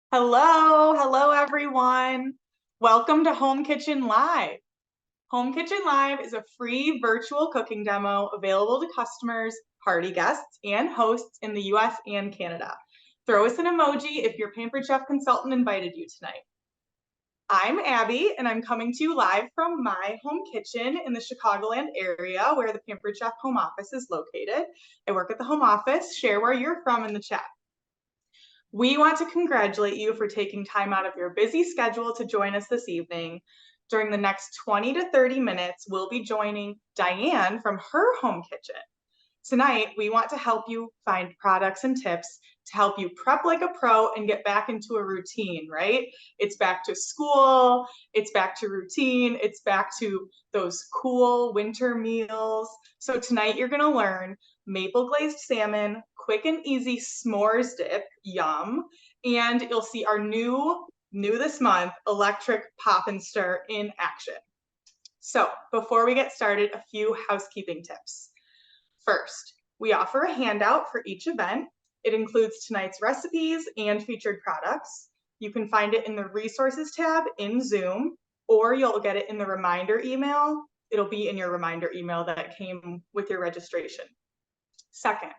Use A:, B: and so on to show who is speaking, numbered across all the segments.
A: Hello everyone. Welcome to Home Kitchen Live. Home Kitchen Live is a free virtual cooking demo available to customers, party guests, and hosts in the US and Canada. Throw us an emoji if your Pampered Chef consultant invited you tonight. I'm Abby, and I'm coming to you live from my home kitchen in the Chicagoland area where the Pampered Chef home office is located. I work at the home office. Share where you're from in the chat. We want to congratulate you for taking time out of your busy schedule to join us this evening. During the next 20 to 30 minutes, we'll be joining Diane from her home kitchen. Tonight, we want to help you find products and tips to help you prep like a pro and get back into a routine, right? It's back to school, it's back to routine, it's back to those cool winter meals. So tonight you're gonna learn maple glazed salmon, quick and easy s'mores dip, yum, and you'll see our new this month, electric pop and stir in action. So before we get started, a few housekeeping tips. First, we offer a handout for each event. It includes tonight's recipes and featured products. You can find it in the resources tab in Zoom, or you'll get it in the reminder email. It'll be in your reminder email that came with your registration. Second,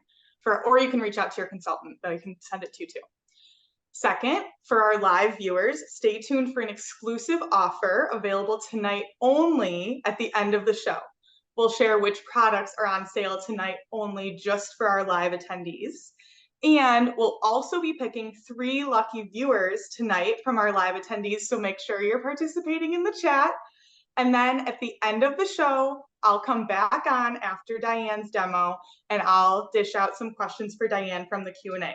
A: or you can reach out to your consultant that I can send it to too. Second, for our live viewers, stay tuned for an exclusive offer available tonight only at the end of the show. We'll share which products are on sale tonight only just for our live attendees. And we'll also be picking 3 lucky viewers tonight from our live attendees, so make sure you're participating in the chat. And then at the end of the show, I'll come back on after Diane's demo and I'll dish out some questions for Diane from the Q&A.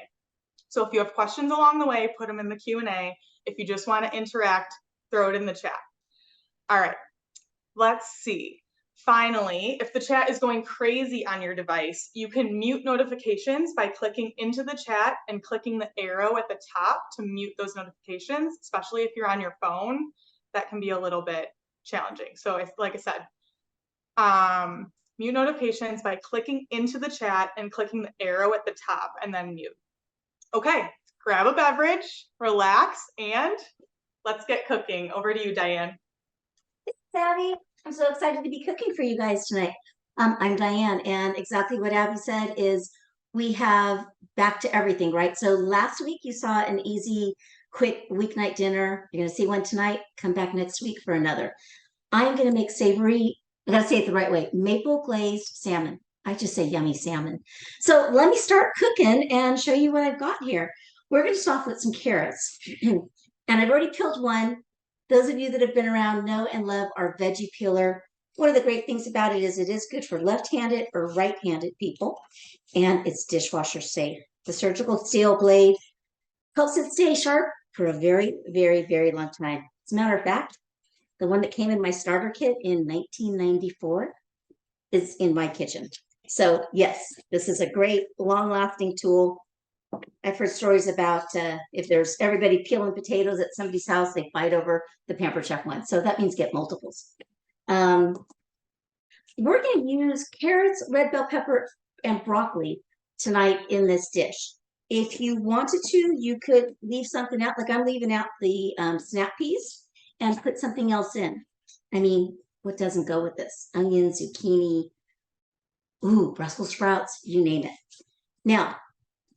A: So if you have questions along the way, put them in the Q&A. If you just want to interact, throw it in the chat. All right, let's see. Finally, if the chat is going crazy on your device, you can mute notifications by clicking into the chat and clicking the arrow at the top to mute those notifications, especially if you're on your phone. That can be a little bit challenging. So like I said, mute notifications by clicking into the chat and clicking the arrow at the top and then mute. Okay, grab a beverage, relax, and let's get cooking. Over to you, Diane.
B: Abby, I'm so excited to be cooking for you guys tonight. I'm Diane, and exactly what Abby said is we have back to everything, right? So last week you saw an easy, quick weeknight dinner. You're going to see one tonight. Come back next week for another. I'm going to make savory, I got to say it the right way, maple glazed salmon. I just say yummy salmon. So let me start cooking and show you what I've got here. We're going to start off with some carrots. And I've already peeled one. Those of you that have been around know and love our veggie peeler. One of the great things about it is good for left-handed or right-handed people, and it's dishwasher safe. The surgical steel blade helps it stay sharp for a very, very, very long time. As a matter of fact, the one that came in my starter kit in 1994 is in my kitchen. So yes, this is a great long-lasting tool. I've heard stories about if there's everybody peeling potatoes at somebody's house, they fight over the Pampered Chef one. So that means get multiples. We're going to use carrots, red bell pepper, and broccoli tonight in this dish. If you wanted to, you could leave something out, like I'm leaving out the snap peas and put something else in. I mean, what doesn't go with this? Onion, zucchini, ooh, Brussels sprouts, you name it. Now,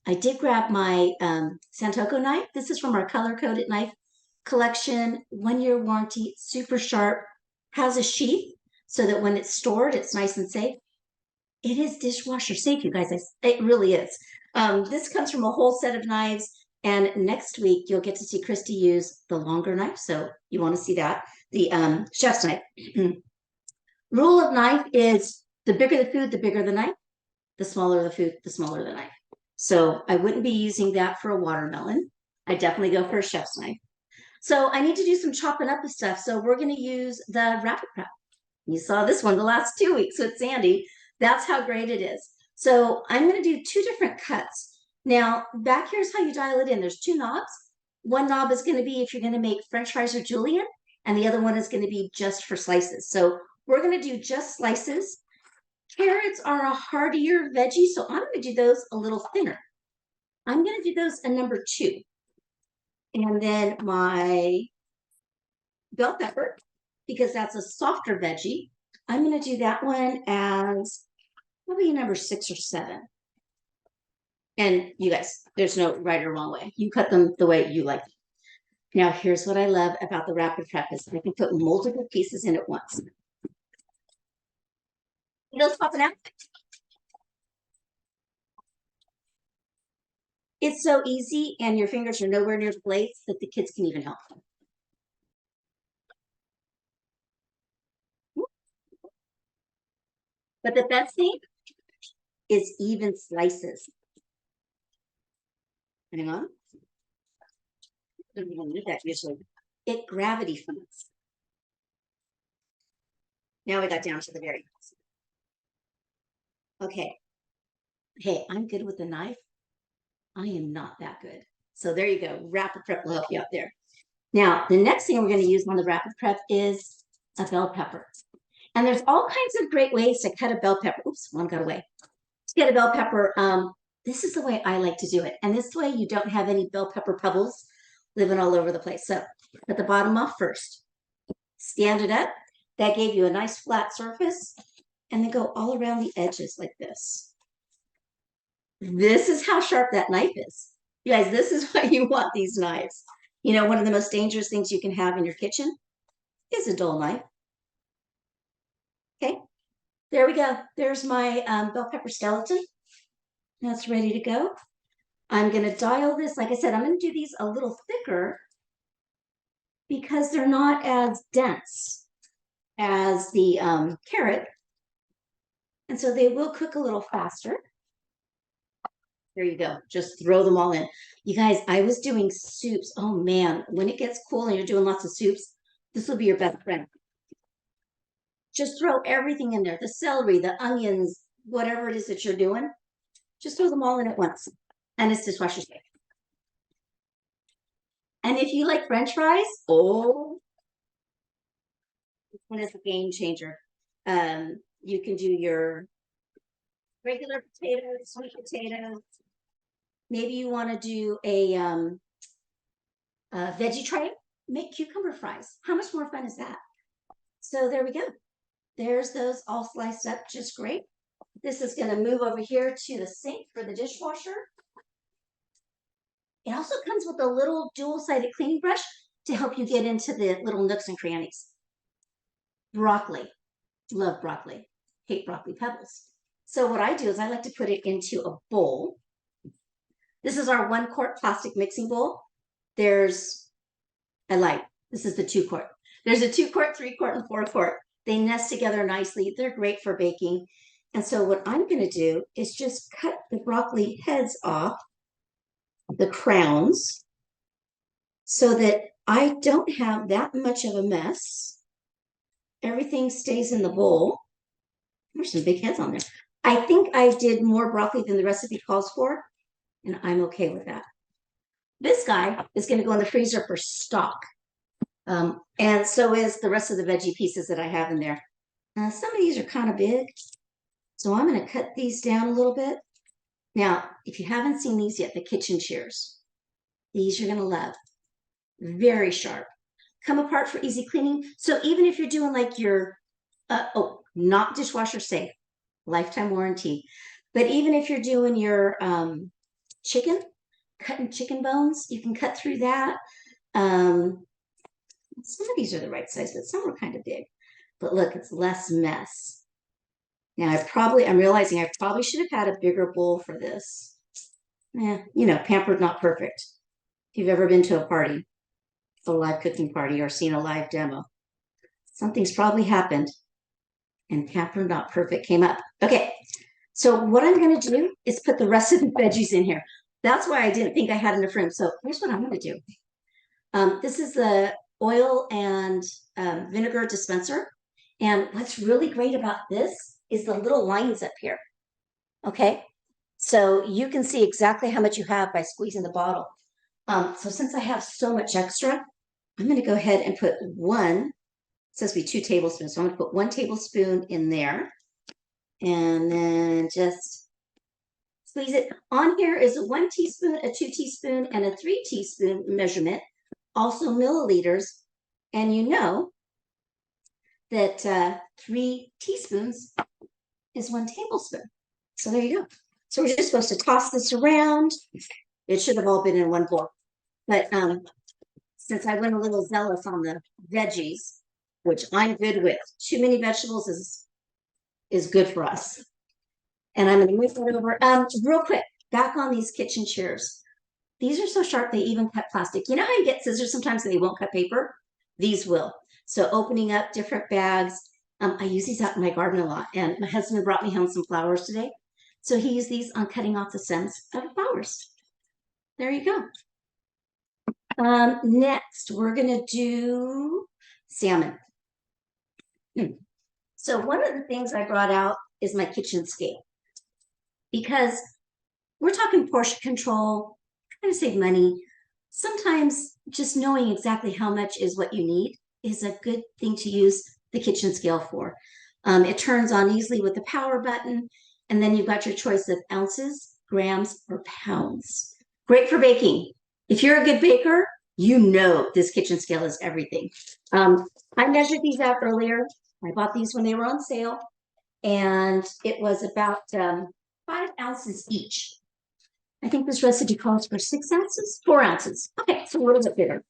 B: I did grab my Santoku knife. This is from our color-coded knife collection, 1-year warranty, super sharp, has a sheath so that when it's stored, it's nice and safe. It is dishwasher safe, you guys. It really is. This comes from a whole set of knives, and next week you'll get to see Christy use the longer knife, so you want to see that, the chef's knife. Rule of knife is the bigger the food, the bigger the knife. The smaller the food, the smaller the knife. So I wouldn't be using that for a watermelon. I definitely go for a chef's knife. So I need to do some chopping up of stuff. So we're going to use the Rapid Prep. You saw this one the last 2 weeks with Sandy. That's how great it is. So I'm going to do 2 different cuts. Now, back here's how you dial it in. There's 2 knobs. One knob is going to be if you're going to make French fries or julienne, and the other one is going to be just for slices. So we're going to do just slices. Carrots are a heartier veggie, so I'm going to do those a little thinner. I'm going to do those a number 2. And then my bell pepper, because that's a softer veggie. I'm going to do that one as probably number 6 or 7. And you guys, there's no right or wrong way. You cut them the way you like them. Now, here's what I love about the rapid prep is I can put multiple pieces in at once. Those popping out. It's so easy, and your fingers are nowhere near the blades that the kids can even help. But the best thing is even slices. Hang on. I don't even need that usually. It gravity feeds. Now we got down to the very end. Okay. Hey, I'm good with the knife. I am not that good. So there you go. Rapid prep will help you out there. Now, the next thing we're going to use on the rapid prep is a bell pepper. And there's all kinds of great ways to cut a bell pepper. Oops, one got away. To get a bell pepper, this is the way I like to do it. And this way you don't have any bell pepper pebbles living all over the place. So cut the bottom off first. Stand it up. That gave you a nice flat surface. And then go all around the edges like this. This is how sharp that knife is. You guys, this is why you want these knives. You know, one of the most dangerous things you can have in your kitchen is a dull knife. Okay, there we go. There's my bell pepper skeleton. That's ready to go. I'm going to dial this. Like I said, I'm going to do these a little thicker because they're not as dense as the carrot. And so they will cook a little faster. There you go. Just throw them all in. You guys, I was doing soups. Oh man, when it gets cool and you're doing lots of soups, this will be your best friend. Just throw everything in there. The celery, the onions, whatever it is that you're doing. Just throw them all in at once. And it's dishwasher safe. And if you like French fries, oh, this one is a game changer. You can do your regular potatoes, sweet potatoes. Maybe you want to do a veggie tray. Make cucumber fries. How much more fun is that? So there we go. There's those all sliced up just great. This is going to move over here to the sink for the dishwasher. It also comes with a little dual-sided cleaning brush to help you get into the little nooks and crannies. Broccoli. Love broccoli. Hate broccoli pebbles. So what I do is I like to put it into a bowl. This is our 1-quart plastic mixing bowl. This is the 2-quart. There's a 2-quart, 3-quart, and 4-quart. They nest together nicely. They're great for baking. And so what I'm going to do is just cut the broccoli heads off, the crowns, so that I don't have that much of a mess. Everything stays in the bowl. There's some big heads on there. I think I did more broccoli than the recipe calls for, and I'm okay with that. This guy is going to go in the freezer for stock. And so is the rest of the veggie pieces that I have in there. Some of these are kind of big, so I'm going to cut these down a little bit. Now, if you haven't seen these yet, the kitchen shears, these you're going to love. Very sharp. Come apart for easy cleaning. So even if you're doing like your, not dishwasher safe, lifetime warranty, but even if you're doing your chicken, cutting chicken bones, you can cut through that. Some of these are the right size, but some are kind of big. But look, it's less mess. Now I'm realizing I probably should have had a bigger bowl for this. You know, pampered, not perfect. If you've ever been to a party, a live cooking party, or seen a live demo, something's probably happened and pampered, not perfect came up. Okay, so what I'm going to do is put the rest of the veggies in here. That's why I didn't think I had enough room. So here's what I'm going to do. This is the oil and vinegar dispenser. And what's really great about this is the little lines up here. Okay, so you can see exactly how much you have by squeezing the bottle. So since I have so much extra, I'm going to go ahead and put it says to be 2 tablespoons. So I'm going to put 1 tablespoon in there and then just squeeze it. On here is a 1 teaspoon, a 2 teaspoon, and a 3 teaspoon measurement. also milliliters. And you know that 3 teaspoons is 1 tablespoon. So there you go. So we're just supposed to toss this around. It should have all been in one bowl. But since I went a little zealous on the veggies, which I'm good with, too many vegetables is good for us. And I'm going to move that over. Real quick, back on these kitchen shears. These are so sharp, they even cut plastic. You know how you get scissors sometimes and they won't cut paper? These will. So opening up different bags. I use these out in my garden a lot. And my husband brought me home some flowers today. So he used these on cutting off the stems of flowers. There you go. Next, we're going to do salmon. So one of the things I brought out is my kitchen scale. Because we're talking portion control, trying to save money. Sometimes just knowing exactly how much is what you need is a good thing to use the kitchen scale for. It turns on easily with the power button, and then you've got your choice of ounces, grams, or pounds. Great for baking. If you're a good baker, you know this kitchen scale is everything. I measured these out earlier. I bought these when they were on sale, and it was about 5 ounces each. I think this recipe calls for 6 ounces, 4 ounces. Okay, so a little bit bigger.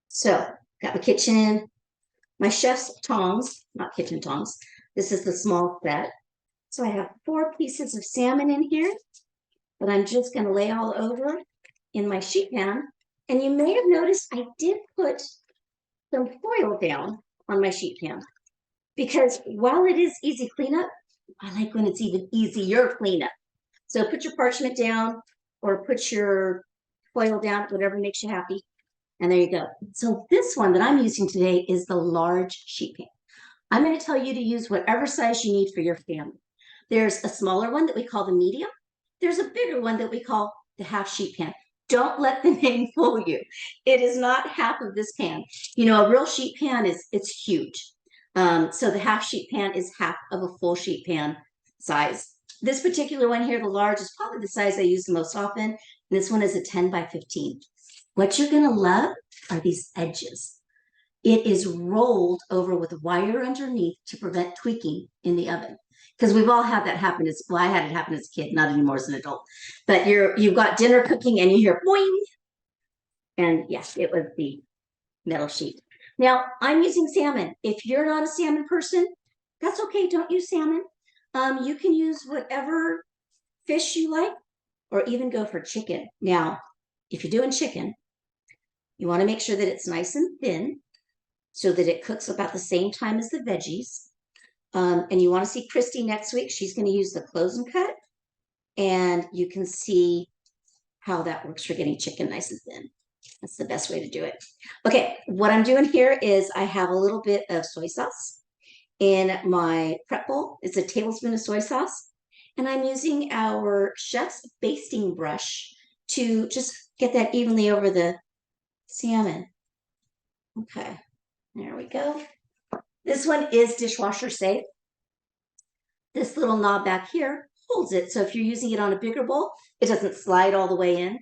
B: So, got my kitchen, my chef's tongs, not kitchen tongs. This is the small set. So I have 4 pieces of salmon in here that I'm just going to lay all over in my sheet pan. And you may have noticed I did put some foil down on my sheet pan because while it is easy cleanup, I like when it's even easier cleanup. So put your parchment down or put your foil down, whatever makes you happy. And there you go. So this one that I'm using today is the large sheet pan. I'm going to tell you to use whatever size you need for your family. There's a smaller one that we call the medium. There's a bigger one that we call the half sheet pan. Don't let the name fool you. It is not half of this pan. You know, a real sheet pan it's huge. So the half sheet pan is half of a full sheet pan size. This particular one here, the large, is probably the size I use the most often. This one is a 10 by 15. What you're going to love are these edges. It is rolled over with wire underneath to prevent tweaking in the oven. Because we've all had that happen. Well, I had it happen as a kid, not anymore as an adult. But you've got dinner cooking and you hear boing. And yes, it was the metal sheet. Now, I'm using salmon. If you're not a salmon person, that's okay. Don't use salmon. You can use whatever fish you like, or even go for chicken. Now, if you're doing chicken, you want to make sure that it's nice and thin so that it cooks about the same time as the veggies. And you want to see Christy next week. She's going to use the close and cut, and you can see how that works for getting chicken nice and thin. That's the best way to do it. Okay, what I'm doing here is I have a little bit of soy sauce in my prep bowl. It's a tablespoon of soy sauce. And I'm using our chef's basting brush to just get that evenly over the salmon. Okay, there we go. This one is dishwasher safe. This little knob back here holds it. So if you're using it on a bigger bowl, it doesn't slide all the way in.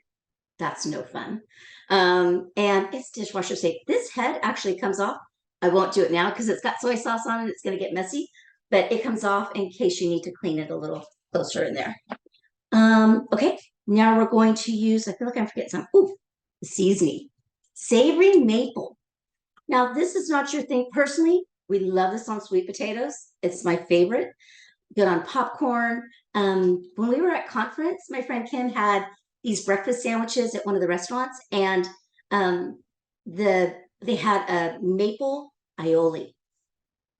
B: That's no fun. And it's dishwasher safe. This head actually comes off. I won't do it now because it's got soy sauce on it. It's going to get messy, but it comes off in case you need to clean it a little closer in there. Okay, now we're going to use, I feel like I'm forgetting some, the seasoning. Savory maple. Now, this is not your thing. Personally, we love this on sweet potatoes. It's my favorite. Good on popcorn. When we were at conference, my friend Kim had these breakfast sandwiches at one of the restaurants, and they had a maple aioli.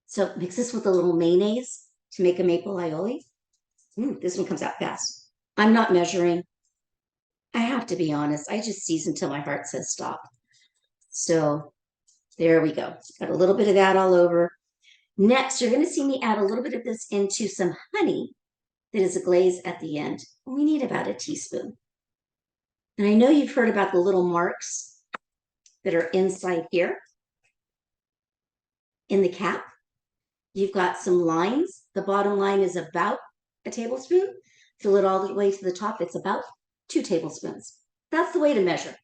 B: So mix this with a little mayonnaise to make a maple aioli. This one comes out fast. I'm not measuring. I have to be honest. I just season till my heart says stop. So there we go. Got a little bit of that all over. Next, you're going to see me add a little bit of this into some honey that is a glaze at the end. We need about a teaspoon. And I know you've heard about the little marks that are inside here. In the cap, you've got some lines. The bottom line is about a tablespoon. Fill it all the way to the top. It's about 2 tablespoons. That's the way to measure.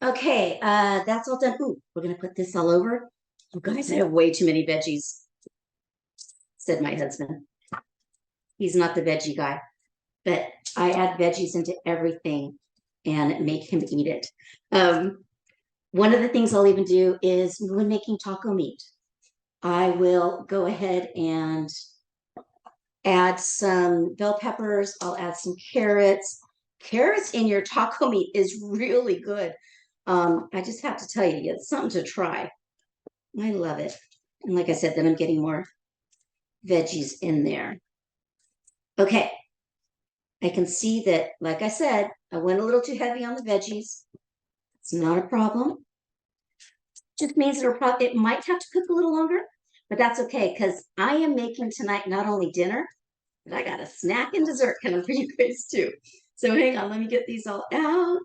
B: Okay, that's all done. Ooh, we're gonna put this all over. You guys, I have way too many veggies, said my husband. He's not the veggie guy, but I add veggies into everything and make him eat it. One of the things I'll even do is when making taco meat, I will go ahead and add some bell peppers. I'll add some carrots. Carrots in your taco meat is really good. I just have to tell you, it's something to try. I love it. And like I said, then I'm getting more veggies in there. Okay. I can see that, like I said, I went a little too heavy on the veggies. It's not a problem. Just means it might have to cook a little longer, but that's okay because I am making tonight not only dinner, but I got a snack and dessert coming for you guys too. So hang on, let me get these all out.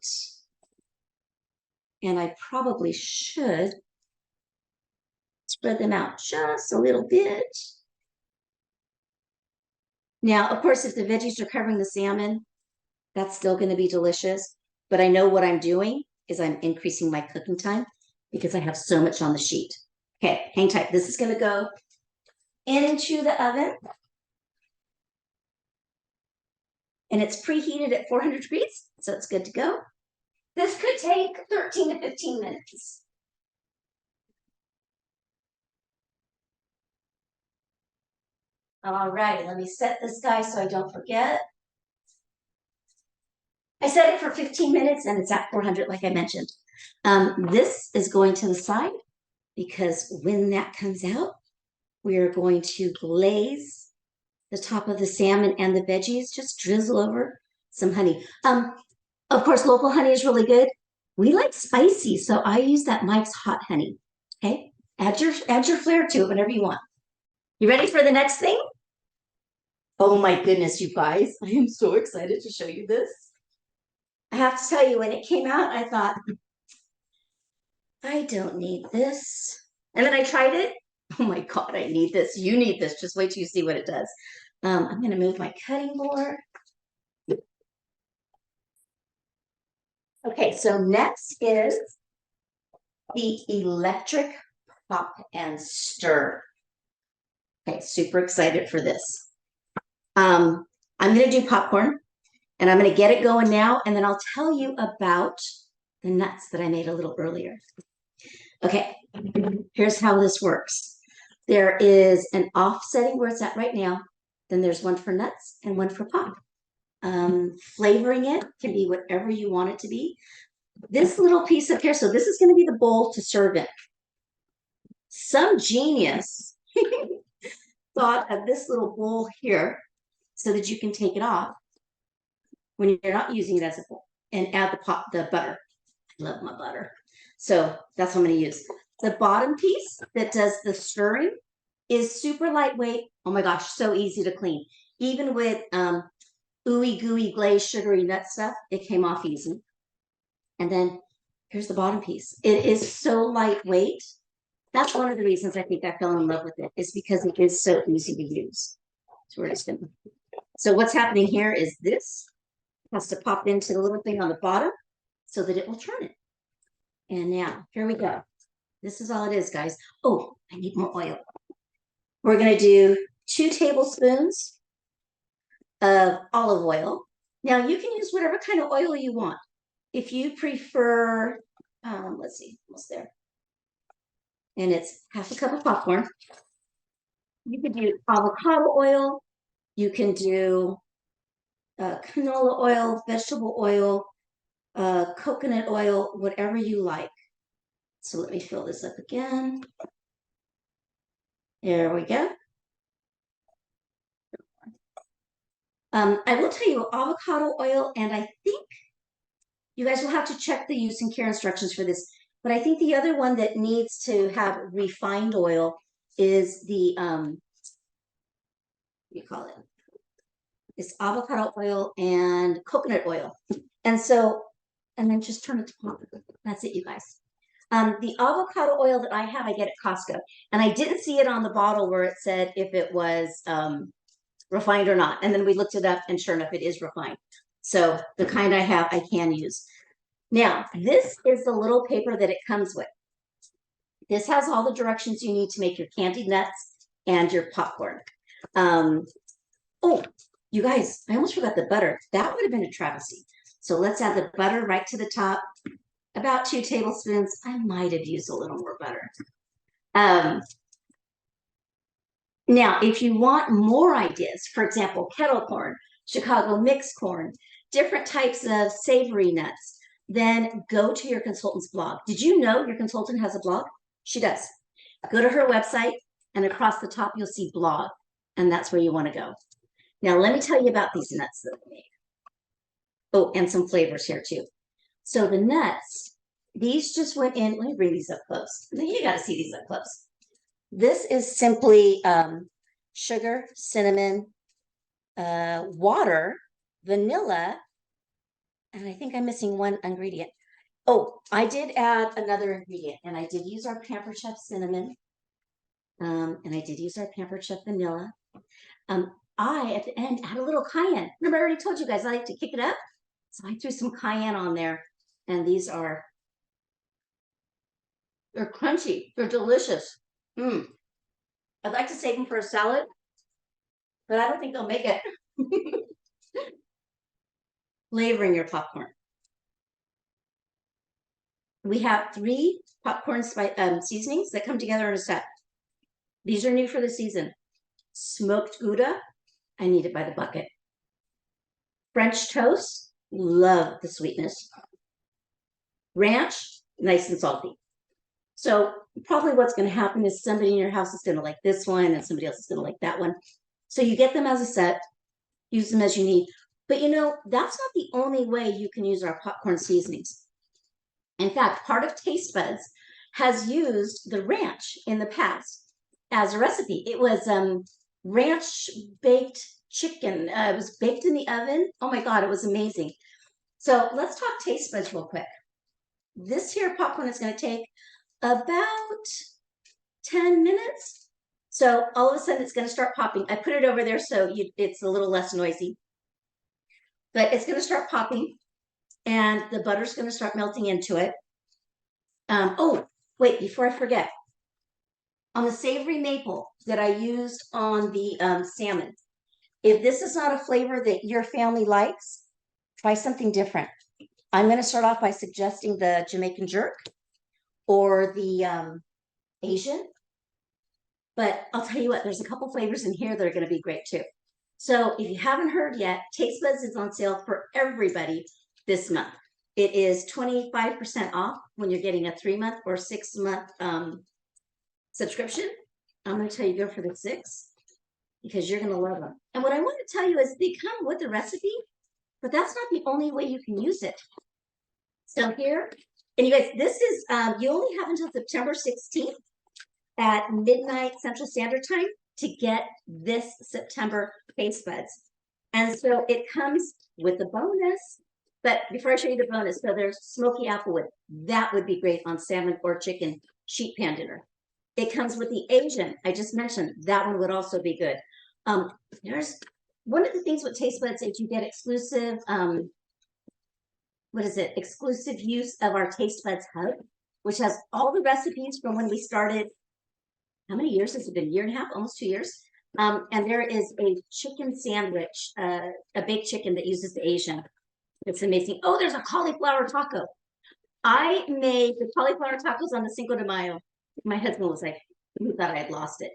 B: And I probably should spread them out just a little bit. Now, of course, if the veggies are covering the salmon, that's still going to be delicious. But I know what I'm doing is I'm increasing my cooking time because I have so much on the sheet. Okay, hang tight. This is going to go into the oven. And it's preheated at 400 degrees, so it's good to go. This could take 13 to 15 minutes. All right, let me set this guy so I don't forget. I set it for 15 minutes and it's at 400, like I mentioned. This is going to the side because when that comes out, we are going to glaze the top of the salmon and the veggies, just drizzle over some honey. Of course, local honey is really good. We like spicy, so I use that Mike's hot honey. Okay, add your flair to it whenever you want. You ready for the next thing? Oh my goodness, you guys! I am so excited to show you this. I have to tell you, when it came out, I thought, I don't need this. And then I tried it. Oh my God, I need this. You need this. Just wait till you see what it does. I'm going to move my cutting board. Okay, so next is the electric pop and stir. Okay, super excited for this. I'm going to do popcorn and I'm going to get it going now. And then I'll tell you about the nuts that I made a little earlier. Okay, here's how this works. There is an off setting where it's at right now. Then there's one for nuts and one for pop. Flavoring it can be whatever you want it to be. This little piece up here, so this is going to be the bowl to serve in. Some genius thought of this little bowl here so that you can take it off when you're not using it as a bowl and add the butter. I love my butter. So that's what I'm going to use. The bottom piece that does the stirring is super lightweight. Oh my gosh, so easy to clean. Even with ooey gooey glazed sugary nut stuff, it came off easy. And then here's the bottom piece. It is so lightweight. That's one of the reasons I think I fell in love with it, is because it is so easy to use. So what's happening here is this has to pop into the little thing on the bottom so that it will turn it. And now, here we go. This is all it is, guys. Oh, I need more oil. We're going to do 2 tablespoons of olive oil. Now, you can use whatever kind of oil you want. If you prefer, let's see, almost there. And it's half a cup of popcorn. You could do avocado oil. You can do canola oil, vegetable oil, coconut oil, whatever you like. So let me fill this up again. There we go. I will tell you avocado oil, and I think you guys will have to check the use and care instructions for this. But I think the other one that needs to have refined oil is the, what do you call it? It's avocado oil and coconut oil. And so, and then just turn it to pop. That's it, you guys. The avocado oil that I have, I get at Costco. And I didn't see it on the bottle where it said if it was refined or not. And then we looked it up, and sure enough, it is refined. So the kind I have, I can use. Now, this is the little paper that it comes with. This has all the directions you need to make your candied nuts and your popcorn. Oh, you guys, I almost forgot the butter. That would have been a travesty. So let's add the butter right to the top, about 2 tablespoons. I might have used a little more butter. Now, if you want more ideas, for example, kettle corn, Chicago mixed corn, different types of savory nuts, then go to your consultant's blog. Did you know your consultant has a blog? She does. Go to her website, and across the top, you'll see blog, and that's where you want to go. Now, let me tell you about these nuts that we made. Oh, and some flavors here too. So the nuts, these just went in. Let me bring these up close. You got to see these up close. This is simply sugar, cinnamon, water, vanilla, and I think I'm missing one ingredient. Oh, I did add another ingredient, and I did use our Pampered Chef cinnamon, and I did use our Pampered Chef vanilla. I, at the end, add a little cayenne. Remember, I already told you guys I like to kick it up, so I threw some cayenne on there, and these are, they're crunchy, they're delicious. I'd like to save them for a salad, but I don't think they'll make it. Flavoring your popcorn. We have 3 popcorn seasonings that come together in a set. These are new for the season. Smoked Gouda, I need it by the bucket. French toast, love the sweetness. Ranch, nice and salty. So probably what's going to happen is somebody in your house is going to like this one and somebody else is going to like that one. So you get them as a set, use them as you need. But you know, that's not the only way you can use our popcorn seasonings. In fact, part of Taste Buds has used the ranch in the past as a recipe. It was ranch baked chicken. It was baked in the oven. Oh my God, it was amazing. So let's talk Taste Buds real quick. This here popcorn is going to take about 10 minutes. So all of a sudden it's going to start popping. I put it over there so it's a little less noisy. But it's going to start popping, and the butter's going to start melting into it. Oh, wait, before I forget, on the savory maple that I used on the salmon, if this is not a flavor that your family likes, try something different. I'm going to start off by suggesting the Jamaican jerk or the Asian. But I'll tell you what, there's a couple flavors in here that are going to be great too. So if you haven't heard yet, Taste Buds is on sale for everybody this month. It is 25% off when you're getting a 3-month or 6-month subscription. I'm going to tell you go for the 6 because you're going to love them. And what I want to tell you is they come with a recipe, but that's not the only way you can use it. So here, and you guys, this is, you only have until September 16th at midnight Central Standard Time to get this September Taste Buds. And so it comes with a bonus. But before I show you the bonus, so there's smoky applewood. That would be great on salmon or chicken sheet pan dinner. It comes with the Asian. I just mentioned that one would also be good. There's one of the things with Taste Buds is you get exclusive, exclusive use of our Taste Buds Hub, which has all the recipes from when we started. How many years has it been? 1.5 years, almost 2 years. And there is a chicken sandwich, a baked chicken that uses the Asian. It's amazing. Oh, there's a cauliflower taco. I made the cauliflower tacos on the Cinco de Mayo. My husband was like, he thought I had lost it.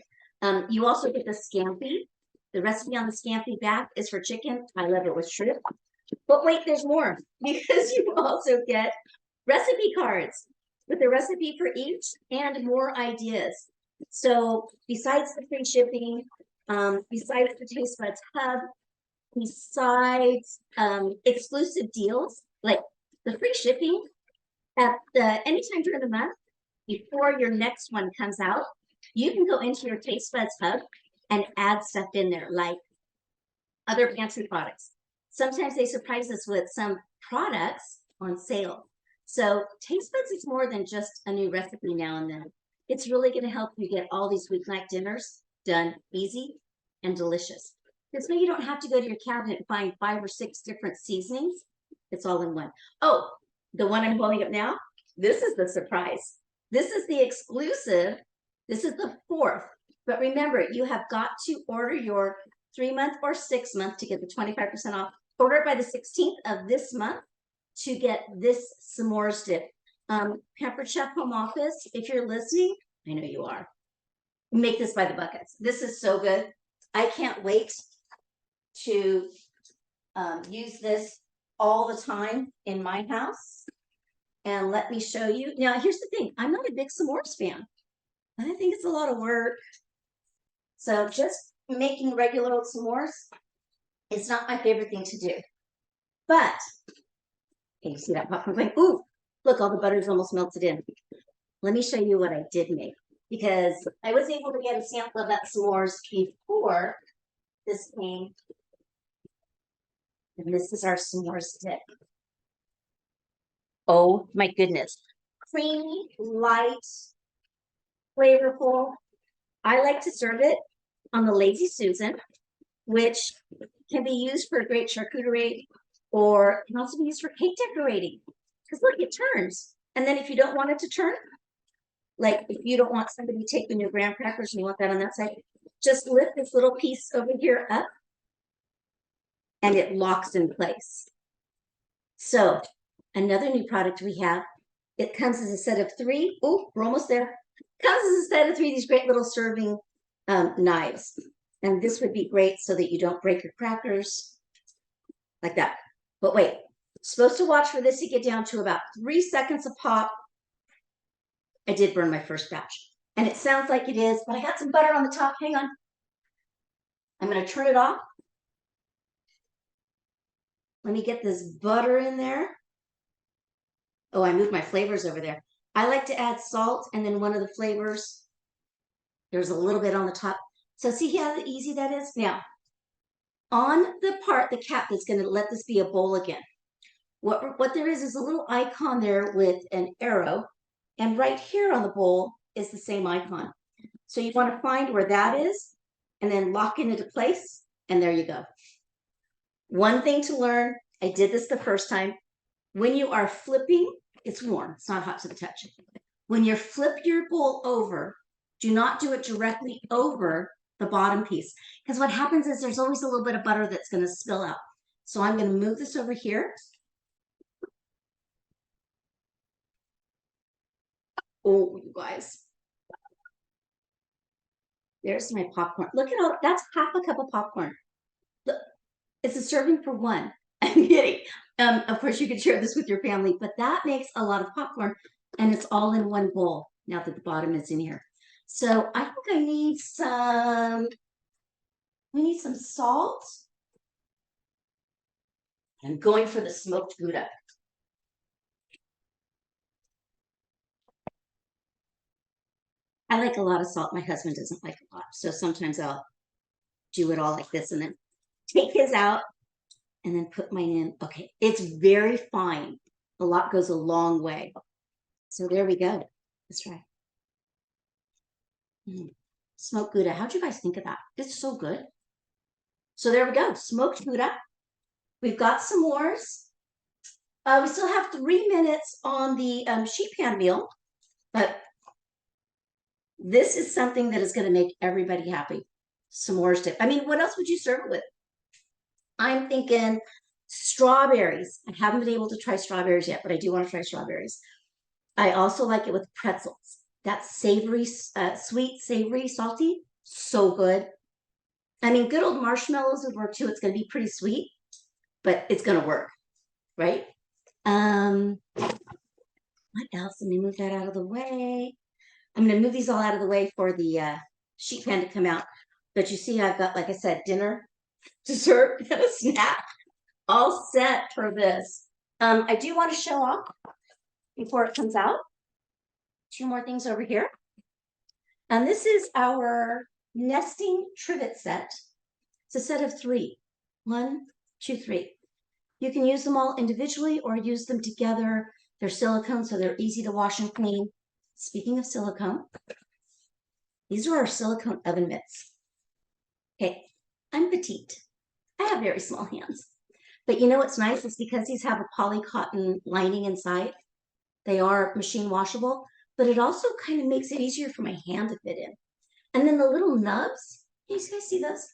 B: You also get the scampi. The recipe on the scampi back is for chicken. I love it with shrimp. But wait, there's more because you also get recipe cards with a recipe for each and more ideas. So besides the free shipping, besides the Taste Buds Hub, besides exclusive deals like the free shipping at anytime during the month before your next one comes out, you can go into your Taste Buds Hub and add stuff in there like other pantry products. Sometimes they surprise us with some products on sale. So Taste Buds is more than just a new recipe now and then. It's really going to help you get all these weeknight dinners done easy and delicious. This way you don't have to go to your cabinet and find 5 or 6 different seasonings. It's all in one. Oh, The one I'm holding up now, this is the surprise. This is the exclusive. This is the 4th. But remember, you have got to order your 3-month or 6-month to get the 25% off. Order it by the 16th of this month to get this s'mores dip. Pampered Chef Home Office, if you're listening, I know you are. Make this by the buckets. This is so good. I can't wait to use this all the time in my house. And let me show you. Now, here's the thing. I'm not a big s'mores fan. I think it's a lot of work. So just making regular old s'mores is not my favorite thing to do. But, can you see that popcorn going? Ooh, look, all the butter's almost melted in. Let me show you what I did make. Because I was able to get a sample of that s'mores before this came. And this is our s'mores dip. Oh my goodness. Creamy, light, flavorful. I like to serve it on the Lazy Susan, which can be used for a great charcuterie or can also be used for cake decorating. Because look, it turns. And then if you don't want it to turn, like if you don't want somebody taking your graham crackers and you want that on that side, just lift this little piece over here up and it locks in place. So another new product we have, it comes as a set of 3. Oh, we're almost there. Comes as a set of 3 of these great little serving knives. And this would be great so that you don't break your crackers like that. But wait, supposed to watch for this to get down to about 3 seconds a pop. I did burn my first batch. And it sounds like it is, but I got some butter on the top. Hang on. I'm going to turn it off. Let me get this butter in there. Oh, I moved my flavors over there. I like to add salt and then one of the flavors. There's a little bit on the top. So see how easy that is? Now, on the part, the cap that's going to let this be a bowl again. What there is a little icon there with an arrow. And right here on the bowl is the same icon. So you want to find where that is and then lock it into place. And there you go. One thing to learn, I did this the first time. When you are flipping, it's warm. It's not hot to the touch. When you flip your bowl over, do not do it directly over the bottom piece. Because what happens is there's always a little bit of butter that's going to spill out. So I'm going to move this over here. Oh, you guys. There's my popcorn. Look at all, that's half a cup of popcorn. Look, it's a serving for 1. I'm kidding. Of course, you could share this with your family, but that makes a lot of popcorn, and it's all in one bowl now that the bottom is in here. So I think I need we need some salt. I'm going for the smoked Gouda. I like a lot of salt. My husband doesn't like a lot, so sometimes I'll do it all like this and then take his out and then put mine in. Okay, it's very fine. A lot goes a long way. So there we go. Let's try. Smoked Gouda. How'd you guys think of that? It's so good. So there we go. Smoked Gouda. We've got s'mores. We still have 3 minutes on the sheet pan meal, but this is something that is going to make everybody happy. S'mores dip. I mean, what else would you serve it with? I'm thinking strawberries. I haven't been able to try strawberries yet, but I do want to try strawberries. I also like it with pretzels. That's savory, sweet, savory, salty. So good. I mean, good old marshmallows would work too. It's going to be pretty sweet, but it's going to work, right? What else? Let me move that out of the way. I'm going to move these all out of the way for the sheet pan to come out. But you see, I've got, like I said, dinner, dessert, and a snack all set for this. I do want to show off before it comes out. 2 more things over here. And this is our nesting trivet set. It's a set of 3. 1, 2, 3. You can use them all individually or use them together. They're silicone, so they're easy to wash and clean. Speaking of silicone, these are our silicone oven mitts. Okay, I'm petite. I have very small hands. But you know what's nice is because these have a poly cotton lining inside, they are machine washable, but it also kind of makes it easier for my hand to fit in. And then the little nubs, can you guys see those?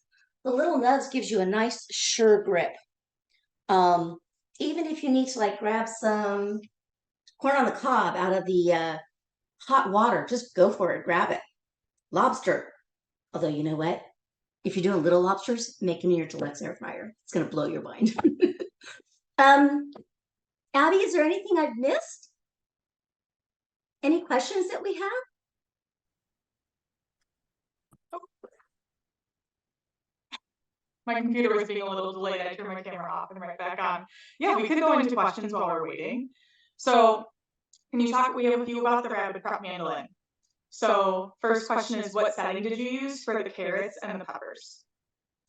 B: The little nubs gives you a nice sure grip. Even if you need to like grab some corn on the cob out of the hot water, just go for it, grab it. Lobster, although you know what? If you're doing little lobsters, make them in your deluxe air fryer. It's gonna blow your mind. um, Abby, is there anything I've missed? Any questions that we have?
A: My computer was being a little delayed. I turned my camera off and right back on. Yeah, we could go into questions while we're waiting. So can you talk, we have a few about the rabbit cup mandolin. So first question is, what setting did you use for the carrots and the peppers?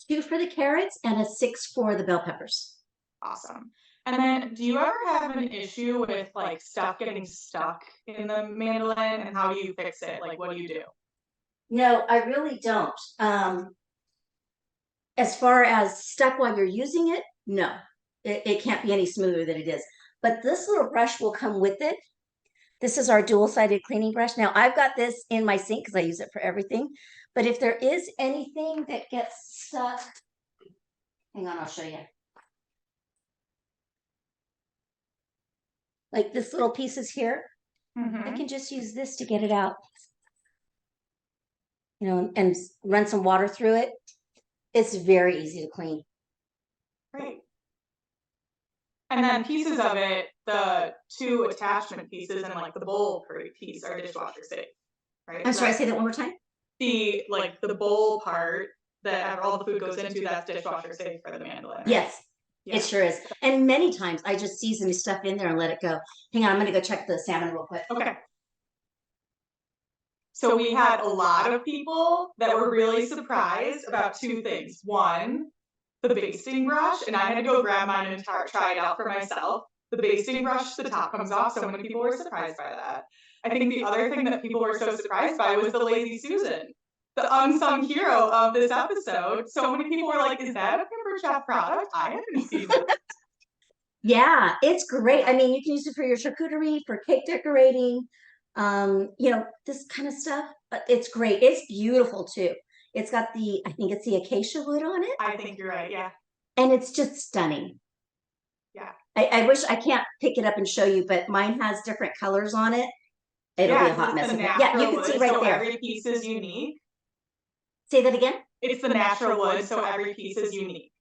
B: 2 for the carrots and a 6 for the bell peppers.
A: Awesome. And then do you ever have an issue with like stuff getting stuck in the mandolin, and how do you fix it? Like, what do you do?
B: No, I really don't. As far as stuck while you're using it, no, it can't be any smoother than it is. But this little brush will come with it. This is our dual-sided cleaning brush. Now, I've got this in my sink because I use it for everything. But if there is anything that gets stuck, hang on, I'll show you. Like this little pieces here, I can just use this to get it out. You know, and run some water through it. It's very easy to clean.
A: Great. And then pieces of it, the 2 attachment pieces and like the bowl piece are dishwasher safe, right?
B: I'm sorry, say that one more time.
A: The like the bowl part that all the food goes into, that's dishwasher safe for the mandolin, right?
B: Yes,
A: Yeah.
B: it sure is. And many times I just season stuff in there and let it go. Hang on, I'm gonna go check the salmon real quick.
A: Okay. So we had a lot of people that were really surprised about 2 things. One, the basting brush, and I had to go grab mine and try it out for myself. The basting brush, the top comes off, so many people were surprised by that. I think the other thing that people were so surprised by was the Lazy Susan, the unsung hero of this episode. So many people were like, is that a Pampered Chef product? I haven't seen it.
B: Yeah, it's great. I mean, you can use it for your charcuterie, for cake decorating, you know, this kind of stuff. But it's great. It's beautiful too. It's got the, I think it's the acacia wood on it.
A: I think you're right, yeah.
B: And it's just stunning.
A: Yeah.
B: I wish I can't pick it up and show you, but mine has different colors on it. It'll be a hot mess. Yeah, you can see right there.
A: Every piece is unique.
B: Say that again.
A: It's the natural wood, so every piece is unique.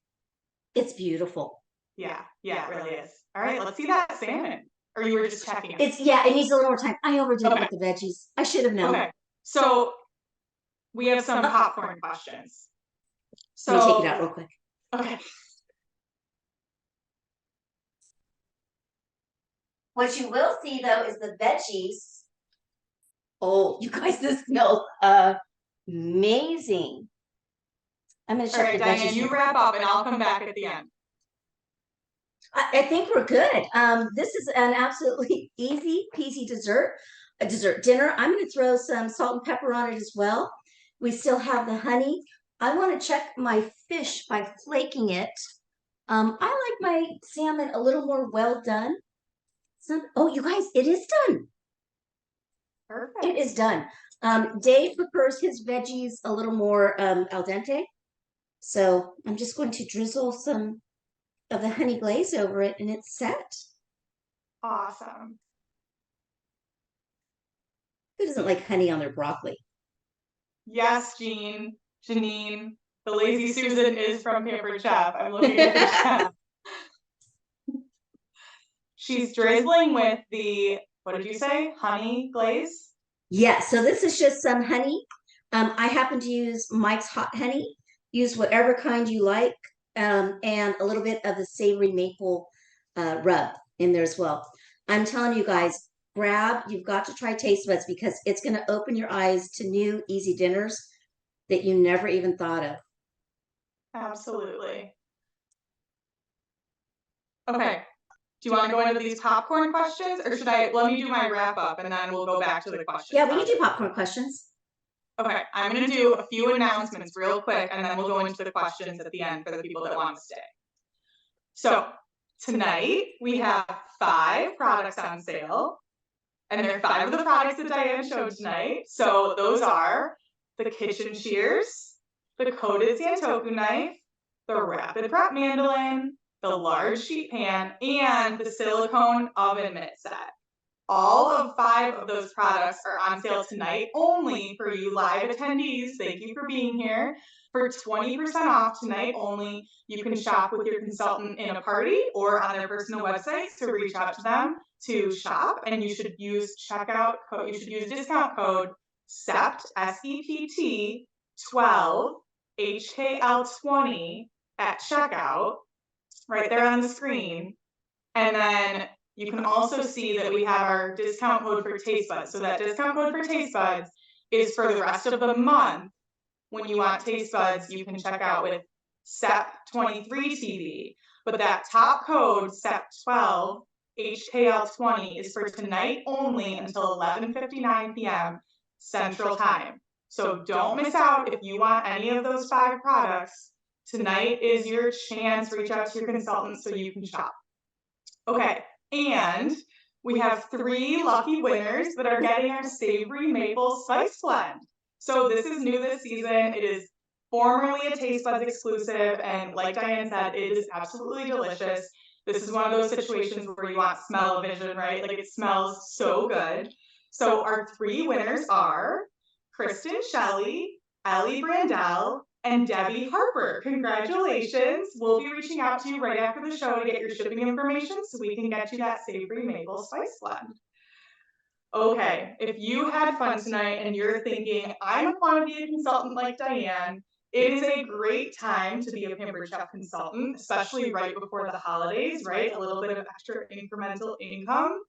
B: It's beautiful.
A: Yeah, it really is. All right, let's see that salmon. Or you were just checking it?
B: It needs a little more time. I overdid it with the veggies. I should have known.
A: Okay, so we have some popcorn questions. So
B: let me take it out real quick.
A: Okay.
B: What you will see though is the veggies. Oh, you guys, this smells amazing. I'm gonna check the veggies.
A: Diane, you wrap up and I'll come back at the end.
B: I think we're good. This is an absolutely easy peasy dessert dinner. I'm going to throw some salt and pepper on it as well. We still have the honey. I want to check my fish by flaking it. I like my salmon a little more well done. Oh, you guys, it is done.
A: Perfect.
B: It is done. Dave prefers his veggies a little more al dente. So I'm just going to drizzle some of the honey glaze over it and it's set.
A: Awesome.
B: Who doesn't like honey on their broccoli?
A: Yes, Janine. The Lazy Susan is from Pampered Chef. I'm looking at the chef. She's drizzling with the, what did you say? Honey glaze?
B: Yeah, so this is just some honey. I happen to use Mike's hot honey. Use whatever kind you like. And a little bit of the savory maple rub in there as well. I'm telling you guys, you've got to try Taste Buds because it's going to open your eyes to new easy dinners that you never even thought of.
A: Absolutely. Okay. Do you want to go into these popcorn questions, or let me do my wrap up and then we'll go back to the questions?
B: Yeah, we can do popcorn questions.
A: Okay, I'm going to do a few announcements real quick, and then we'll go into the questions at the end for the people that want to stay. So tonight we have 5 products on sale, and there are 5 of the products that Diane showed tonight. So those are the kitchen shears, the coated Santoku knife, the rapid prep mandolin, the large sheet pan, and the silicone oven mitt set. All of 5 of those products are on sale tonight only for you live attendees. Thank you for being here. For 20% off tonight only, you can shop with your consultant in a party or on their personal website. So reach out to them to shop, and you should use discount code SEPT, SEPT 12 HKL20 at checkout right there on the screen. And then you can also see that we have our discount code for taste buds. So that discount code for taste buds is for the rest of the month. When you want taste buds, you can check out with SEP23 TV. But that top code, SEP12 HKL20, is for tonight only until 11:59 p.m. Central Time. So don't miss out if you want any of those 5 products. Tonight is your chance. Reach out to your consultant so you can shop. Okay, and we have 3 lucky winners that are getting our savory maple spice blend. So this is new this season. It is formerly a Taste Buds exclusive, and like Diane said, it is absolutely delicious. This is one of those situations where you want smell-o-vision, right? Like, it smells so good. So our 3 winners are Kristen Shelley, Ellie Brandell, and Debbie Harper. Congratulations. We'll be reaching out to you right after the show to get your shipping information so we can get you that savory maple spice blend. Okay, if you had fun tonight and you're thinking, I want to be a consultant like Diane, it is a great time to be a Pampered Chef consultant, especially right before the holidays, right? A little bit of extra incremental income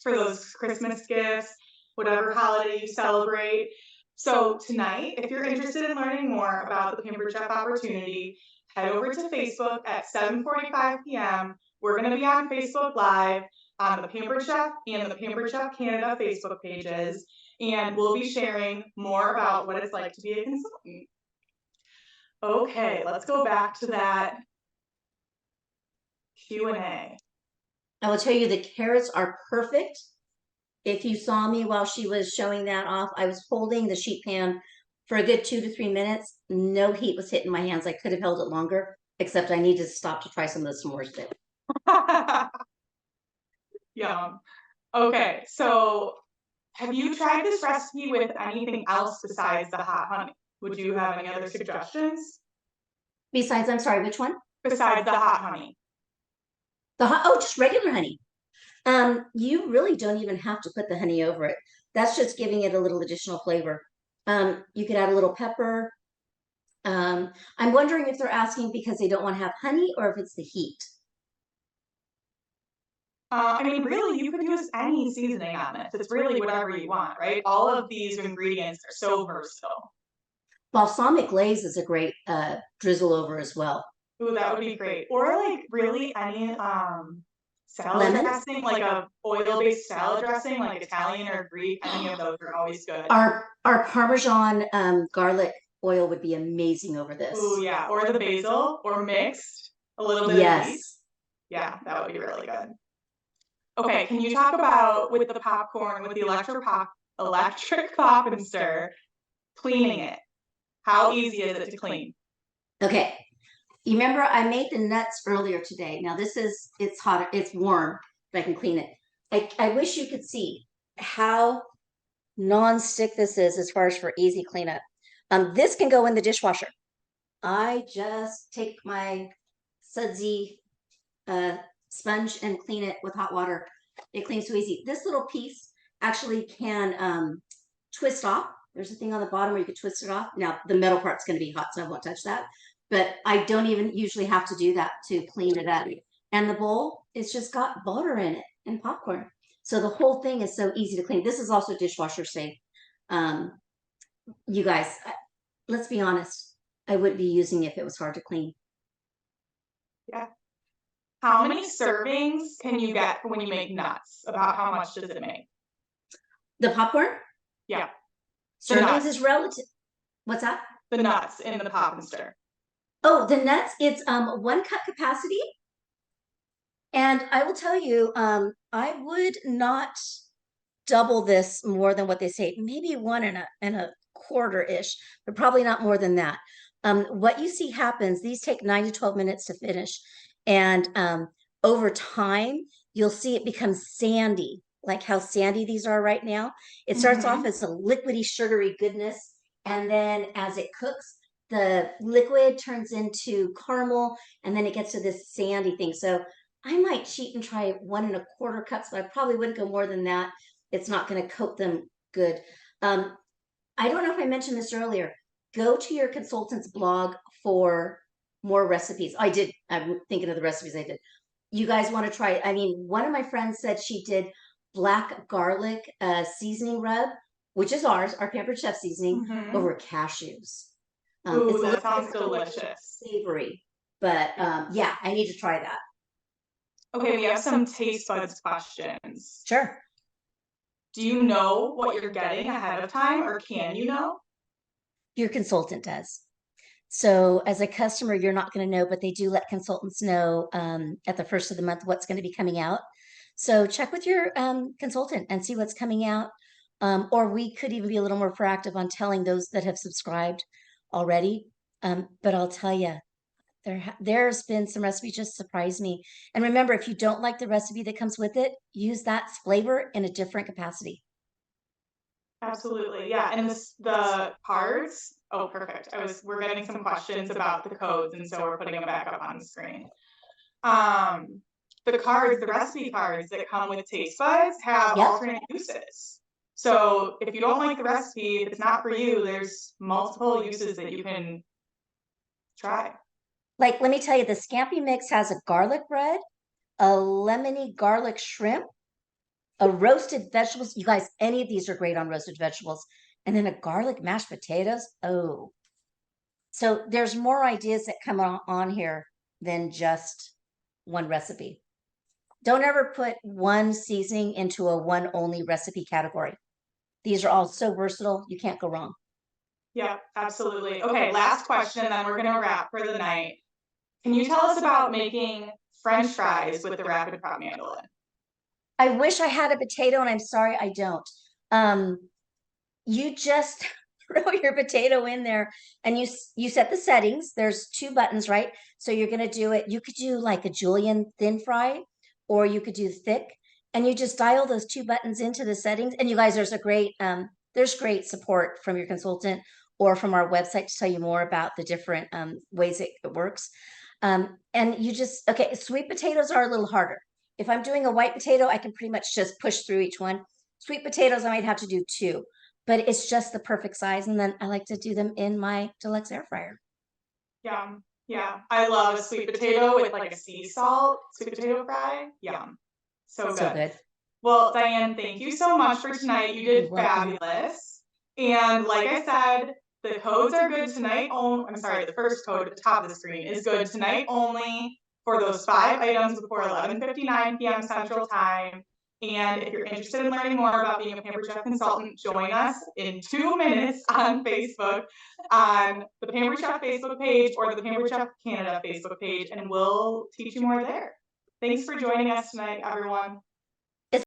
A: for those Christmas gifts, whatever holiday you celebrate. So tonight, if you're interested in learning more about the Pampered Chef opportunity, head over to Facebook at 7:45 p.m. We're going to be on Facebook Live on the Pampered Chef and the Pampered Chef Canada Facebook pages, and we'll be sharing more about what it's like to be a consultant. Okay, let's go back to that Q&A.
B: I will tell you the carrots are perfect. If you saw me while she was showing that off, I was holding the sheet pan for a good 2 to 3 minutes. No heat was hitting my hands. I could have held it longer, except I needed to stop to try some of the s'mores dip.
A: Yum. Okay, so have you tried this recipe with anything else besides the hot honey? Would you have any other suggestions?
B: Besides, I'm sorry, which one?
A: Besides the hot honey.
B: Oh, just regular honey. You really don't even have to put the honey over it. That's just giving it a little additional flavor. You could add a little pepper. I'm wondering if they're asking because they don't want to have honey or if it's the heat.
A: I mean, really, you could use any seasoning on this. It's really whatever you want, right? All of these ingredients are so versatile.
B: Balsamic glaze is a great drizzle over as well.
A: Ooh, that would be great. Or like really any salad dressing, like a oil-based salad dressing, like Italian or Greek. Any of those are always good.
B: Our Parmesan garlic oil would be amazing over this.
A: Ooh, yeah. Or the basil, or mixed, a little bit of these. Yeah, that would be really good. Okay, can you talk about with the popcorn, with the electric pop and stir, cleaning it? How easy is it to clean?
B: Okay, you remember I made the nuts earlier today. Now it's hot, it's warm, but I can clean it. I wish you could see how non-stick this is as far as for easy cleanup. This can go in the dishwasher. I just take my sudsy sponge and clean it with hot water. It cleans so easy. This little piece actually can twist off. There's a thing on the bottom where you could twist it off. Now the metal part's going to be hot, so I won't touch that. But I don't even usually have to do that to clean it up. And the bowl, it's just got butter in it and popcorn. So the whole thing is so easy to clean. This is also dishwasher safe. You guys, let's be honest. I wouldn't be using it if it was hard to clean.
A: Yeah. How many servings can you get when you make nuts? About how much does it make?
B: The popcorn?
A: Yeah.
B: Servings is relative. What's that?
A: The nuts in the pop and stir.
B: Oh, the nuts, it's 1 cup capacity. And I will tell you, I would not double this more than what they say. Maybe one and a quarter ish, but probably not more than that. What you see happens, these take 9 to 12 minutes to finish. And over time, you'll see it become sandy, like how sandy these are right now. It starts off as a liquidy, sugary goodness. And then as it cooks, the liquid turns into caramel, and then it gets to this sandy thing. So I might cheat and try 1 1/4 cups, but I probably wouldn't go more than that. It's not going to coat them good. Um, I don't know if I mentioned this earlier. Go to your consultant's blog for more recipes. I did. I'm thinking of the recipes I did. You guys want to try it? I mean, one of my friends said she did black garlic seasoning rub, which is ours, our Pampered Chef seasoning, over cashews.
A: Ooh,
B: It's a
A: that
B: little
A: sounds
B: different than what
A: delicious.
B: savory, but yeah, I need to try that.
A: Okay, we have some taste buds questions.
B: Sure.
A: Do you know what you're getting ahead of time, or can you know?
B: Your consultant does. So as a customer, you're not going to know, but they do let consultants know at the first of the month what's going to be coming out. So check with your consultant and see what's coming out. Or we could even be a little more proactive on telling those that have subscribed already. But I'll tell you, there's been some recipes just surprise me. And remember, if you don't like the recipe that comes with it, use that flavor in a different capacity.
A: Absolutely, yeah, and the cards. Oh, perfect. We're getting some questions about the codes, and so we're putting them back up on the screen. Um, the cards, the recipe cards that come with taste buds have alternate uses. So if you don't like the recipe, if it's not for you, there's multiple uses that you can try.
B: Like, let me tell you, the scampi mix has a garlic bread, a lemony garlic shrimp, a roasted vegetables. You guys, any of these are great on roasted vegetables. And then a garlic mashed potatoes. Oh, so there's more ideas that come on here than just one recipe. Don't ever put one seasoning into a one only recipe category. These are all so versatile, you can't go wrong.
A: Yeah, absolutely. Okay, last question, then we're gonna wrap for the night. Can you tell us about making French fries with the rapid prop mandolin?
B: I wish I had a potato, and I'm sorry I don't. You just throw your potato in there, and you set the settings. There's 2 buttons, right? So you're going to do it. You could do like a julienne thin fry, or you could do thick, and you just dial those 2 buttons into the settings. And you guys, there's great support from your consultant or from our website to tell you more about the different ways it works. And you just, okay, sweet potatoes are a little harder. If I'm doing a white potato, I can pretty much just push through each one. Sweet potatoes, I might have to do 2, but it's just the perfect size. And then I like to do them in my deluxe air fryer.
A: Yum. Yeah, I love a sweet potato with like a sea salt sweet potato fry. Yum. So
B: So
A: good.
B: good.
A: Well, Diane, thank you so much for tonight. You did
B: You're welcome.
A: fabulous. And like I said, the codes are good tonight only. I'm sorry, the first code at the top of the screen is good tonight only for those 5 items before 11:59 p.m. Central Time. And if you're interested in learning more about being a Pampered Chef consultant, join us in 2 minutes on Facebook, on the Pampered Chef Facebook page or the Pampered Chef Canada Facebook page, and we'll teach you more there. Thanks for joining us tonight, everyone.